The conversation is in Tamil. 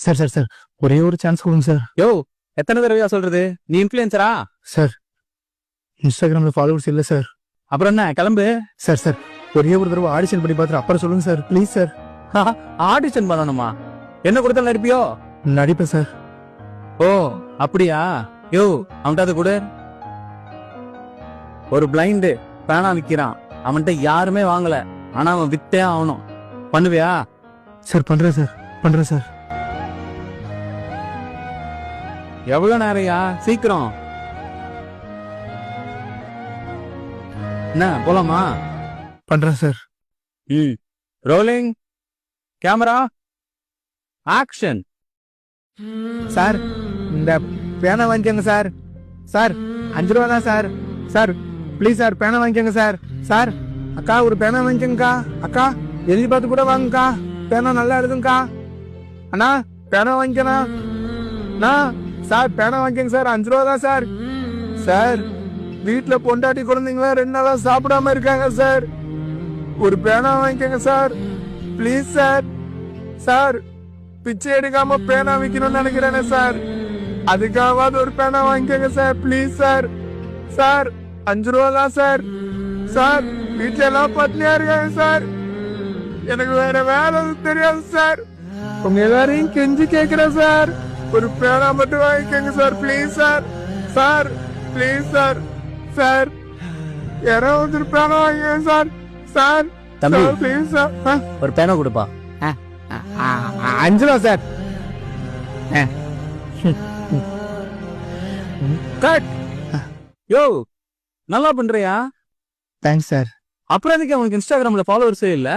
சார் சார் சார் ஒரே ஒரு சான்ஸ் கொடுங்க சார். யோ எத்தனை தடவையா சொல்றது, நீ இன்ஃப்ளூயன்சரா? சார் இன்ஸ்டாகிராம்ல ஃபாலோவர்ஸ் இல்லை சார். அப்புறம் என்ன கிளம்பு. சார் சார் ஒரே ஒரு தடவை ஆடிஷன் பண்ணி பார்த்துட்டு அப்புறம் சொல்லுங்க சார் ப்ளீஸ் சார். ஆடிஷன் பண்ணணுமா? என்ன கொடுத்தாலும் நடிப்பியோ? நடிப்பேன் சார். ஓ அப்படியா? யோ அவன்கிட்ட அது கூட ஒரு பிளைண்டு பேனா விக்கிறான், அவன்கிட்ட யாருமே வாங்கல, ஆனா அவன் வித்தே ஆகணும். பண்ணுவியா? சார் பண்றேன் சார் பண்றேன் சார். எவ்வளவு நேரையா? சீக்கிரம். என்ன போலாமா? பண்றேன் sir. Rolling camera action. Sir இந்த பேனா வாங்கிக்கோங்க சார். சார் 5 ரூபா தான் சார். சார் ப்ளீஸ் சார் பேனா வாங்கிக்கோங்க சார். சார் அக்கா ஒரு பேனா வாங்கிக்கோங்கக்கா. அக்கா எழுதி பார்த்து கூட வாங்கக்கா, பேனா நல்லா எழுதுங்கக்கா. அண்ணா பேனா வாங்கிக்கண்ணா. அண்ணா சார் பேனா வாங்கிக்கோங்க சார், 5 ரூபா தான் சார். சார் வீட்டுல பொண்டாட்டி குழந்தைங்களா 2 நாளா சாப்பிடாம இருக்காங்க சார். ஒரு பேனா வாங்கிக்கோங்க சார் ப்ளீஸ் சார். சார் பிச்சை எடுக்காம பேனா விற்கணும்னு நினைக்கிறேனே சார், அதுக்காவது ஒரு பேனா வாங்கிக்கோங்க சார் ப்ளீஸ் சார். சார் 5 ரூபா தான் சார். சார் வீட்டுல எல்லாம் பட்னியா இருக்காங்க சார், எனக்கு வேற வேலை எதுவும் தெரியாது சார். உங்க எல்லாரையும் கெஞ்சி கேக்குறேன் சார், ஒரு பேனா மட்டும் வாங்கிக்கோங்க sir please sir. Sir please sir. Sir யாராவது ஒரு பேனா வாங்கிக்கோங்க சார். சார் தம்பி ப்ளீஸ் சார். ஒரு பேனா கொடுப்பா. 5 ரூபா சார். கட். யோ நல்லா பண்றியா? Thanks sir. அப்புறம் எதுக்கு அவனுக்கு இன்ஸ்டாகிராம்ல ஃபாலோவர்ஸே இல்ல?